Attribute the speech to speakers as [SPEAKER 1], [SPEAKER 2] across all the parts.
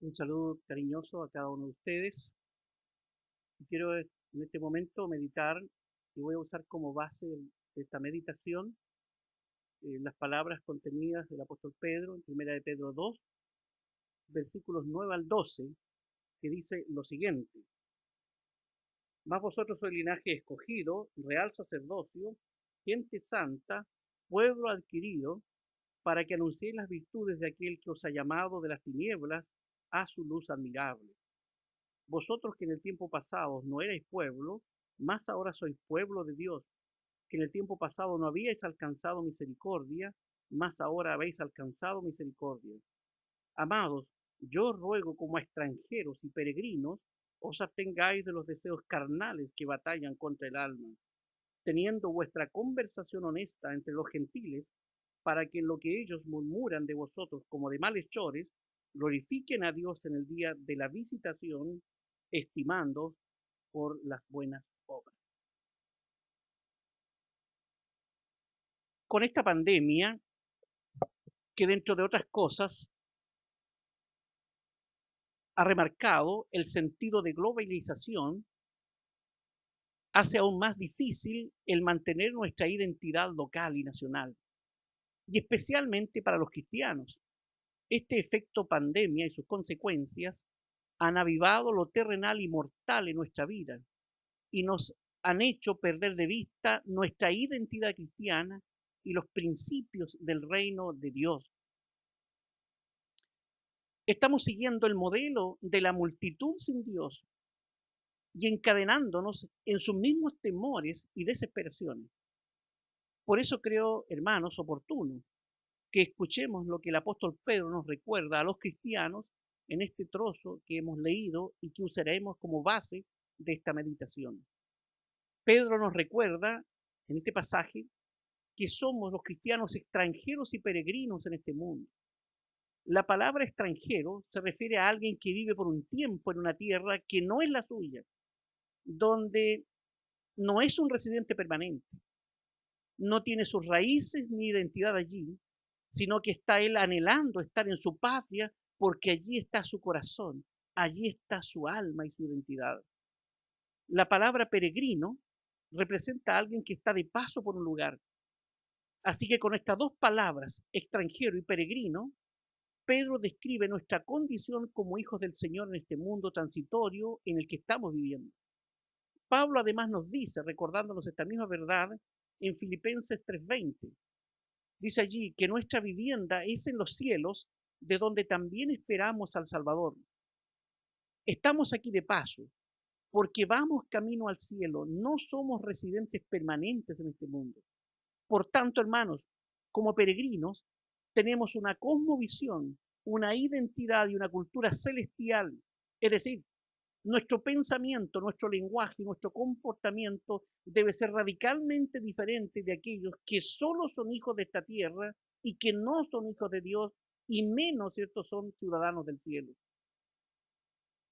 [SPEAKER 1] Un saludo cariñoso a cada uno de ustedes. Quiero en este momento meditar y voy a usar como base de esta meditación las palabras contenidas del apóstol Pedro en Primera de Pedro 2, versículos 9 al 12, que dice lo siguiente: Mas vosotros sois linaje escogido, real sacerdocio, gente santa, pueblo adquirido, para que anunciéis las virtudes de aquel que os ha llamado de las tinieblas a su luz admirable. Vosotros que en el tiempo pasado no erais pueblo, más ahora sois pueblo de Dios, que en el tiempo pasado no habíais alcanzado misericordia, más ahora habéis alcanzado misericordia. Amados, yo os ruego como a extranjeros y peregrinos, os abstengáis de los deseos carnales que batallan contra el alma, teniendo vuestra conversación honesta entre los gentiles, para que en lo que ellos murmuran de vosotros como de malhechores, glorifiquen a Dios en el día de la visitación, estimando por las buenas obras. Con esta pandemia, que dentro de otras cosas ha remarcado el sentido de globalización, hace aún más difícil el mantener nuestra identidad local y nacional, y especialmente para los cristianos. Este efecto pandemia y sus consecuencias han avivado lo terrenal y mortal en nuestra vida y nos han hecho perder de vista nuestra identidad cristiana y los principios del reino de Dios. Estamos siguiendo el modelo de la multitud sin Dios y encadenándonos en sus mismos temores y desesperaciones. Por eso creo, hermanos, oportuno que escuchemos lo que el apóstol Pedro nos recuerda a los cristianos en este trozo que hemos leído y que usaremos como base de esta meditación. Pedro nos recuerda en este pasaje que somos los cristianos extranjeros y peregrinos en este mundo. La palabra extranjero se refiere a alguien que vive por un tiempo en una tierra que no es la suya, donde no es un residente permanente, no tiene sus raíces ni identidad allí, sino que está él anhelando estar en su patria porque allí está su corazón, allí está su alma y su identidad. La palabra peregrino representa a alguien que está de paso por un lugar. Así que con estas dos palabras, extranjero y peregrino, Pedro describe nuestra condición como hijos del Señor en este mundo transitorio en el que estamos viviendo. Pablo además nos dice, recordándonos esta misma verdad, en Filipenses 3:20, dice allí que nuestra vivienda es en los cielos, de donde también esperamos al Salvador. Estamos aquí de paso, porque vamos camino al cielo, no somos residentes permanentes en este mundo. Por tanto, hermanos, como peregrinos, tenemos una cosmovisión, una identidad y una cultura celestial. Es decir, nuestro pensamiento, nuestro lenguaje, nuestro comportamiento debe ser radicalmente diferente de aquellos que solo son hijos de esta tierra y que no son hijos de Dios y menos, ¿cierto?, son ciudadanos del cielo.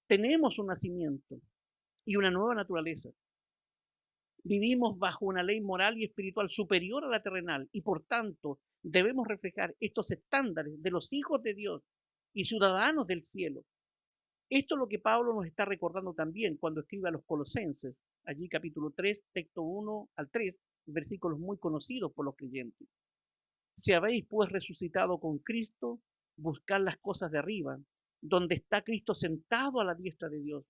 [SPEAKER 1] Tenemos un nacimiento y una nueva naturaleza. Vivimos bajo una ley moral y espiritual superior a la terrenal y por tanto debemos reflejar estos estándares de los hijos de Dios y ciudadanos del cielo. Esto es lo que Pablo nos está recordando también cuando escribe a los Colosenses, allí capítulo 3, texto 1 al 3, versículos muy conocidos por los creyentes. Si habéis pues resucitado con Cristo, buscad las cosas de arriba, donde está Cristo sentado a la diestra de Dios.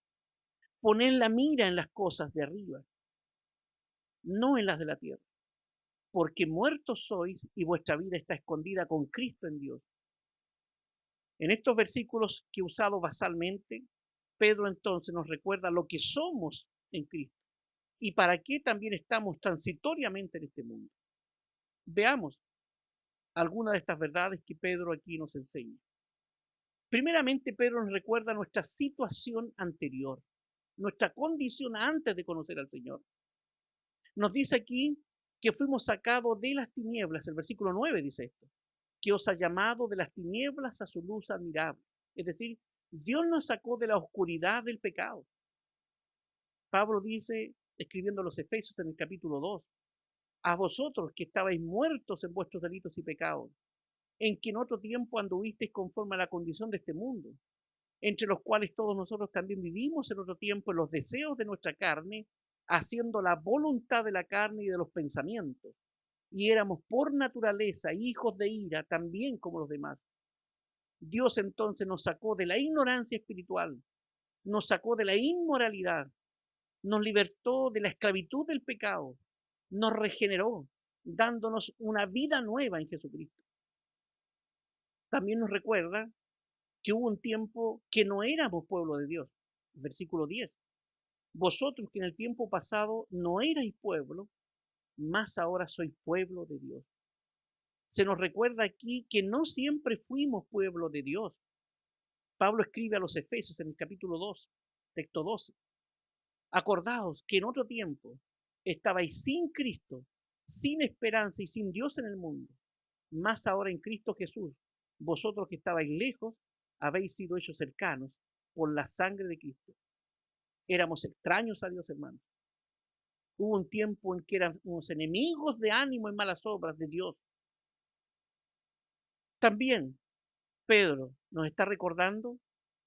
[SPEAKER 1] Poned la mira en las cosas de arriba, no en las de la tierra, porque muertos sois y vuestra vida está escondida con Cristo en Dios. En estos versículos que he usado basalmente, Pedro entonces nos recuerda lo que somos en Cristo y para qué también estamos transitoriamente en este mundo. Veamos algunas de estas verdades que Pedro aquí nos enseña. Primeramente, Pedro nos recuerda nuestra situación anterior, nuestra condición antes de conocer al Señor. Nos dice aquí que fuimos sacados de las tinieblas, el versículo 9 dice esto, que os ha llamado de las tinieblas a su luz admirable. Es decir, Dios nos sacó de la oscuridad del pecado. Pablo dice, escribiendo a los Efesios en el capítulo 2, a vosotros que estabais muertos en vuestros delitos y pecados, en que en otro tiempo anduvisteis conforme a la condición de este mundo, entre los cuales todos nosotros también vivimos en otro tiempo en los deseos de nuestra carne, haciendo la voluntad de la carne y de los pensamientos. Y éramos por naturaleza hijos de ira, también como los demás. Dios entonces nos sacó de la ignorancia espiritual, nos sacó de la inmoralidad, nos libertó de la esclavitud del pecado, nos regeneró, dándonos una vida nueva en Jesucristo. También nos recuerda que hubo un tiempo que no éramos pueblo de Dios. Versículo 10. Vosotros que en el tiempo pasado no erais pueblo, mas ahora sois pueblo de Dios. Se nos recuerda aquí que no siempre fuimos pueblo de Dios. Pablo escribe a los Efesios en el capítulo 2, texto 12. Acordaos que en otro tiempo estabais sin Cristo, sin esperanza y sin Dios en el mundo. Mas ahora en Cristo Jesús, vosotros que estabais lejos, habéis sido hechos cercanos por la sangre de Cristo. Éramos extraños a Dios, hermanos. Hubo un tiempo en que éramos enemigos de ánimo y malas obras de Dios. También Pedro nos está recordando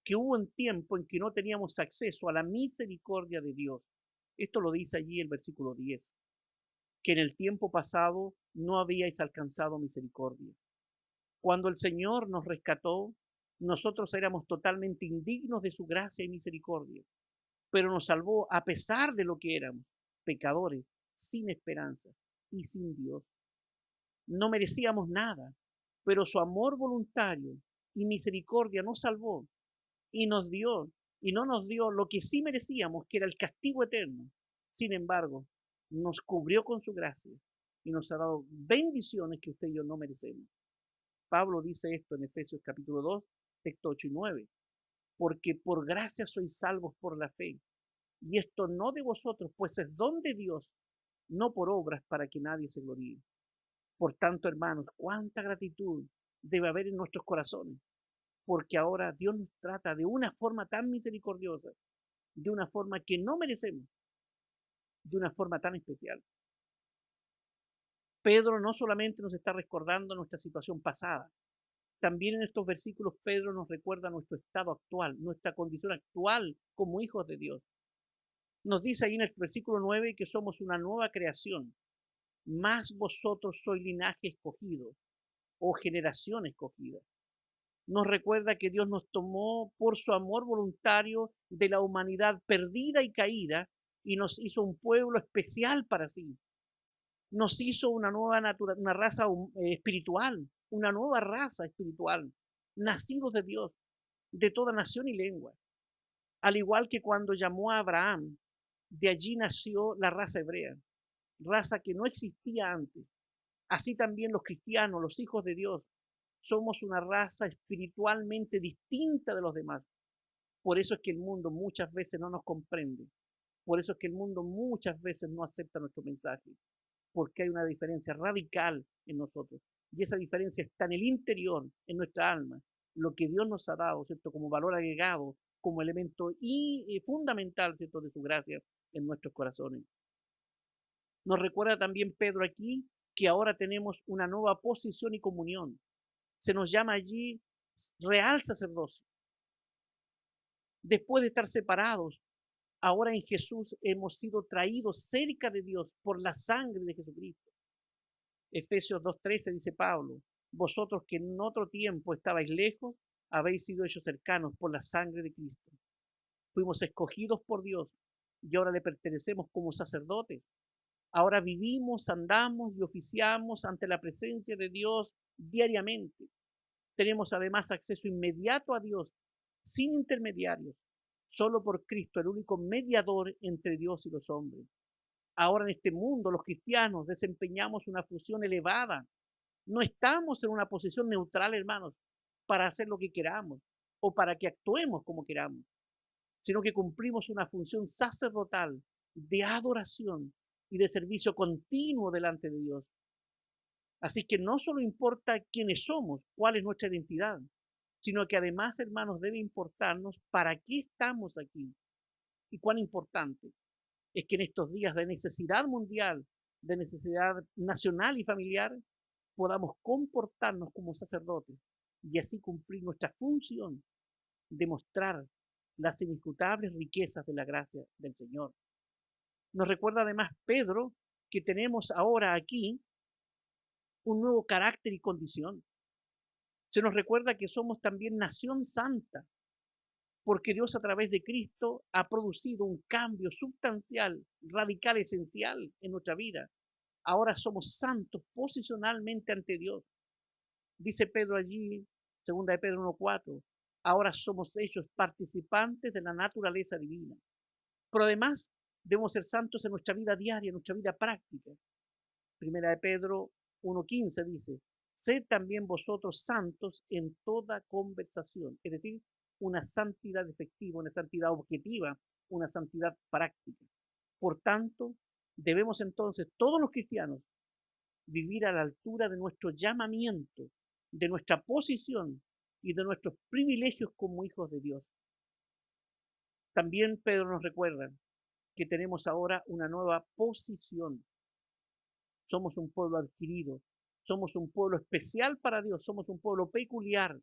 [SPEAKER 1] que hubo un tiempo en que no teníamos acceso a la misericordia de Dios. Esto lo dice allí el versículo 10, que en el tiempo pasado no habíais alcanzado misericordia. Cuando el Señor nos rescató, nosotros éramos totalmente indignos de su gracia y misericordia, pero nos salvó a pesar de lo que éramos, pecadores, sin esperanza y sin Dios. No merecíamos nada, pero su amor voluntario y misericordia nos salvó y nos dio, y no nos dio lo que sí merecíamos, que era el castigo eterno. Sin embargo, nos cubrió con su gracia y nos ha dado bendiciones que usted y yo no merecemos. Pablo dice esto en Efesios capítulo 2, texto 8 y 9. Porque por gracia sois salvos por la fe. Y esto no de vosotros, pues es don de Dios, no por obras para que nadie se gloríe. Por tanto, hermanos, cuánta gratitud debe haber en nuestros corazones, porque ahora Dios nos trata de una forma tan misericordiosa, de una forma que no merecemos, de una forma tan especial. Pedro no solamente nos está recordando nuestra situación pasada, también en estos versículos Pedro nos recuerda nuestro estado actual, nuestra condición actual como hijos de Dios. Nos dice ahí en el versículo 9 que somos una nueva creación, más vosotros sois linaje escogido o generación escogida. Nos recuerda que Dios nos tomó por su amor voluntario de la humanidad perdida y caída y nos hizo un pueblo especial para sí. Nos hizo una nueva una raza espiritual, una nueva raza espiritual, nacidos de Dios, de toda nación y lengua. Al igual que cuando llamó a Abraham, de allí nació la raza hebrea, raza que no existía antes. Así también los cristianos, los hijos de Dios, somos una raza espiritualmente distinta de los demás. Por eso es que el mundo muchas veces no nos comprende. Por eso es que el mundo muchas veces no acepta nuestro mensaje. Porque hay una diferencia radical en nosotros. Y esa diferencia está en el interior, en nuestra alma. Lo que Dios nos ha dado, ¿cierto? Como valor agregado, como elemento fundamental, ¿cierto? De su gracia en nuestros corazones. Nos recuerda también Pedro aquí que ahora tenemos una nueva posición y comunión. Se nos llama allí real sacerdocio. Después de estar separados, ahora en Jesús hemos sido traídos cerca de Dios por la sangre de Jesucristo. Efesios 2:13 dice Pablo, vosotros que en otro tiempo estabais lejos, habéis sido hechos cercanos por la sangre de Cristo. Fuimos escogidos por Dios y ahora le pertenecemos como sacerdotes. Ahora vivimos, andamos y oficiamos ante la presencia de Dios diariamente. Tenemos además acceso inmediato a Dios, sin intermediarios, solo por Cristo, el único mediador entre Dios y los hombres. Ahora en este mundo los cristianos desempeñamos una función elevada. No estamos en una posición neutral, hermanos, para hacer lo que queramos o para que actuemos como queramos, sino que cumplimos una función sacerdotal de adoración y de servicio continuo delante de Dios. Así que no solo importa quiénes somos, cuál es nuestra identidad, sino que además, hermanos, debe importarnos para qué estamos aquí y cuán importante es que en estos días de necesidad mundial, de necesidad nacional y familiar, podamos comportarnos como sacerdotes y así cumplir nuestra función demostrar las inescrutables riquezas de la gracia del Señor. Nos recuerda además Pedro que tenemos ahora aquí un nuevo carácter y condición. Se nos recuerda que somos también nación santa, porque Dios a través de Cristo ha producido un cambio sustancial, radical, esencial en nuestra vida. Ahora somos santos posicionalmente ante Dios. Dice Pedro allí, segunda de Pedro 1:4, ahora somos hechos participantes de la naturaleza divina. Pero además debemos ser santos en nuestra vida diaria, en nuestra vida práctica. Primera de Pedro 1:15 dice, sed también vosotros santos en toda conversación, es decir, una santidad efectiva, una santidad objetiva, una santidad práctica. Por tanto, debemos entonces todos los cristianos vivir a la altura de nuestro llamamiento, de nuestra posición y de nuestros privilegios como hijos de Dios. También Pedro nos recuerda que tenemos ahora una nueva posición. Somos un pueblo adquirido, somos un pueblo especial para Dios, somos un pueblo peculiar,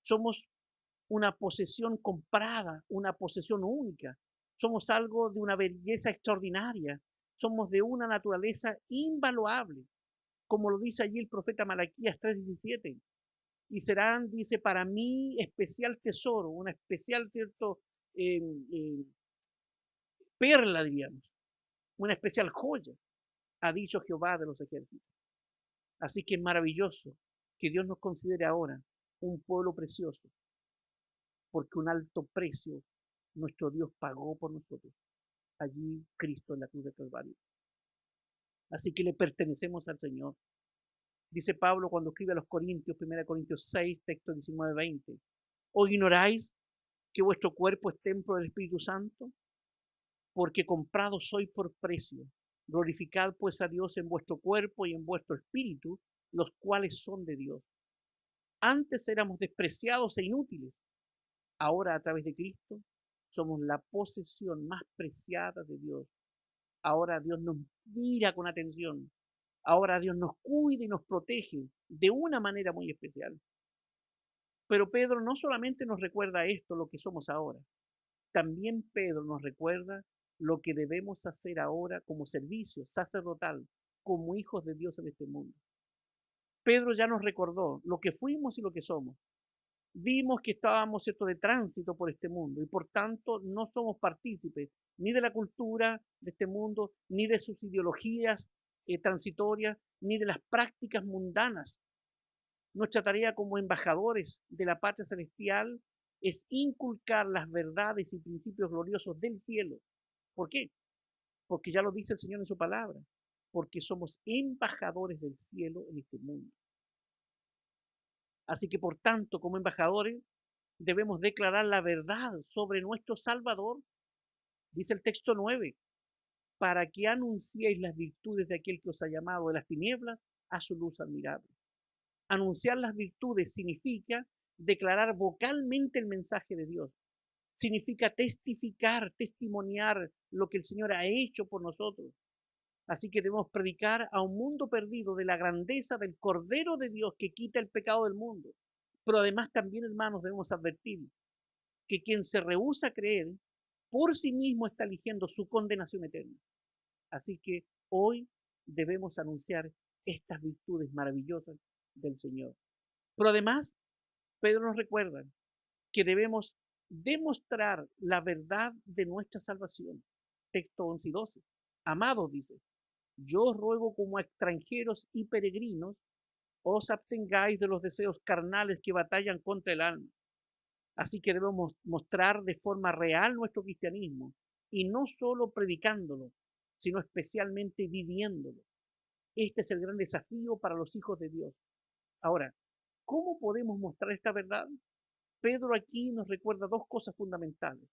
[SPEAKER 1] somos una posesión comprada, una posesión única, somos algo de una belleza extraordinaria, somos de una naturaleza invaluable, como lo dice allí el profeta Malaquías 3:17, y serán, dice, para mí especial tesoro, una especial, cierto, eh, eh, perla, diríamos, una especial joya, ha dicho Jehová de los ejércitos. Así que es maravilloso que Dios nos considere ahora un pueblo precioso, porque un alto precio nuestro Dios pagó por nosotros. Allí Cristo en la cruz de Calvario. Así que le pertenecemos al Señor. Dice Pablo cuando escribe a los Corintios, 1 Corintios 6, texto 19-20. ¿O ignoráis que vuestro cuerpo es templo del Espíritu Santo? Porque comprado soy por precio. Glorificad pues a Dios en vuestro cuerpo y en vuestro espíritu, los cuales son de Dios. Antes éramos despreciados e inútiles. Ahora a través de Cristo somos la posesión más preciada de Dios. Ahora Dios nos mira con atención. Ahora Dios nos cuida y nos protege de una manera muy especial. Pero Pedro no solamente nos recuerda esto, lo que somos ahora. También Pedro nos recuerda lo que debemos hacer ahora como servicio sacerdotal, como hijos de Dios en este mundo. Pedro ya nos recordó lo que fuimos y lo que somos. Vimos que estábamos, ¿cierto?, de tránsito por este mundo y por tanto no somos partícipes ni de la cultura de este mundo, ni de sus ideologías transitorias, ni de las prácticas mundanas. Nuestra tarea como embajadores de la patria celestial es inculcar las verdades y principios gloriosos del cielo. ¿Por qué? Porque ya lo dice el Señor en su palabra, porque somos embajadores del cielo en este mundo. Así que por tanto, como embajadores, debemos declarar la verdad sobre nuestro Salvador. Dice el texto 9, para que anunciéis las virtudes de aquel que os ha llamado de las tinieblas a su luz admirable. Anunciar las virtudes significa declarar vocalmente el mensaje de Dios. Significa testificar, testimoniar lo que el Señor ha hecho por nosotros. Así que debemos predicar a un mundo perdido de la grandeza del Cordero de Dios que quita el pecado del mundo. Pero además también, hermanos, debemos advertir que quien se rehúsa a creer por sí mismo está eligiendo su condenación eterna. Así que hoy debemos anunciar estas virtudes maravillosas del Señor. Pero además, Pedro nos recuerda que debemos demostrar la verdad de nuestra salvación. Texto 11 y 12. Amados, dice, yo os ruego como extranjeros y peregrinos, os abstengáis de los deseos carnales que batallan contra el alma. Así que debemos mostrar de forma real nuestro cristianismo y no solo predicándolo, sino especialmente viviéndolo. Este es el gran desafío para los hijos de Dios. Ahora, ¿cómo podemos mostrar esta verdad? Pedro aquí nos recuerda dos cosas fundamentales.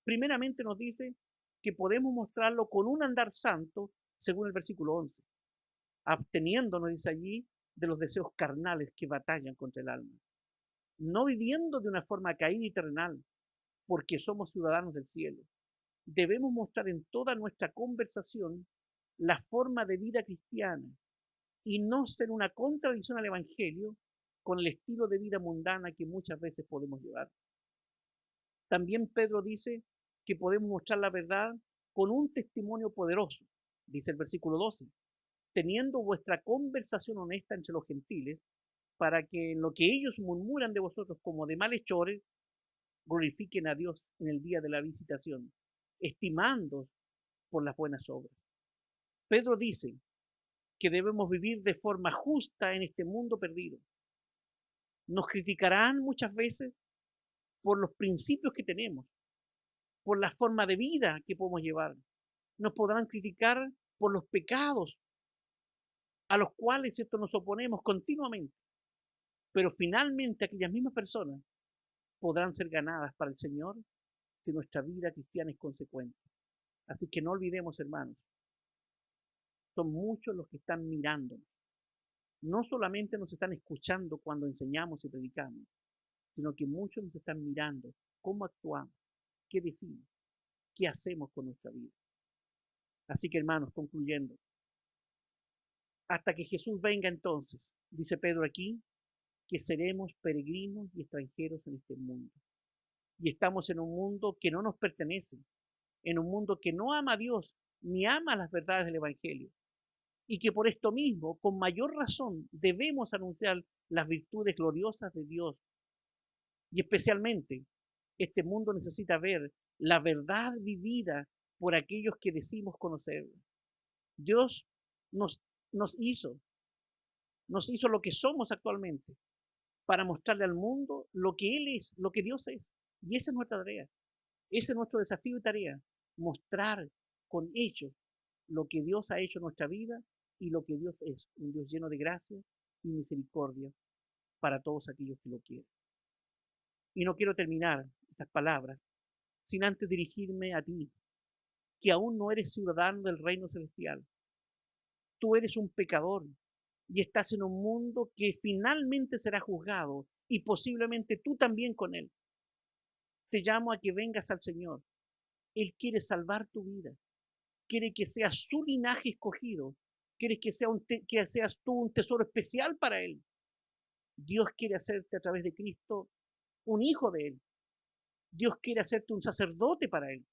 [SPEAKER 1] Primeramente nos dice que podemos mostrarlo con un andar santo, según el versículo 11, absteniéndonos, dice allí, de los deseos carnales que batallan contra el alma. No viviendo de una forma caída y terrenal, porque somos ciudadanos del cielo. Debemos mostrar en toda nuestra conversación la forma de vida cristiana y no ser una contradicción al Evangelio con el estilo de vida mundana que muchas veces podemos llevar. También Pedro dice que podemos mostrar la verdad con un testimonio poderoso, dice el versículo 12, teniendo vuestra conversación honesta entre los gentiles, para que en lo que ellos murmuran de vosotros como de malhechores, glorifiquen a Dios en el día de la visitación, estimándoos por las buenas obras. Pedro dice que debemos vivir de forma justa en este mundo perdido. Nos criticarán muchas veces por los principios que tenemos, por la forma de vida que podemos llevar. Nos podrán criticar por los pecados a los cuales esto nos oponemos continuamente. Pero finalmente aquellas mismas personas podrán ser ganadas para el Señor si nuestra vida cristiana es consecuente. Así que no olvidemos, hermanos, son muchos los que están mirándonos. No solamente nos están escuchando cuando enseñamos y predicamos, sino que muchos nos están mirando cómo actuamos, qué decimos, qué hacemos con nuestra vida. Así que, hermanos, concluyendo, hasta que Jesús venga entonces, dice Pedro aquí, que seremos peregrinos y extranjeros en este mundo. Y estamos en un mundo que no nos pertenece, en un mundo que no ama a Dios ni ama las verdades del Evangelio. Y que por esto mismo, con mayor razón, debemos anunciar las virtudes gloriosas de Dios. Y especialmente, este mundo necesita ver la verdad vivida por aquellos que decimos conocer. Dios nos, nos hizo, nos hizo lo que somos actualmente para mostrarle al mundo lo que Él es, lo que Dios es. Y esa es nuestra tarea, ese es nuestro desafío y tarea, mostrar con hechos lo que Dios ha hecho en nuestra vida y lo que Dios es, un Dios lleno de gracia y misericordia para todos aquellos que lo quieren. Y no quiero terminar estas palabras sin antes dirigirme a ti, que aún no eres ciudadano del reino celestial. Tú eres un pecador y estás en un mundo que finalmente será juzgado y posiblemente tú también con él. Te llamo a que vengas al Señor. Él quiere salvar tu vida. Quiere que seas su linaje escogido. Quiere que seas tú un tesoro especial para Él. Dios quiere hacerte a través de Cristo un hijo de Él. Dios quiere hacerte un sacerdote para Él.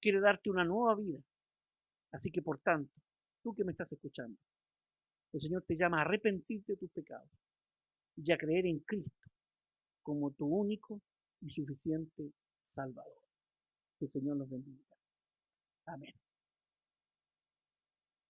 [SPEAKER 1] Quiere darte una nueva vida. Así que, por tanto, tú que me estás escuchando, el Señor te llama a arrepentirte de tus pecados y a creer en Cristo como tu único y suficiente Salvador. Que el Señor nos bendiga. Amén.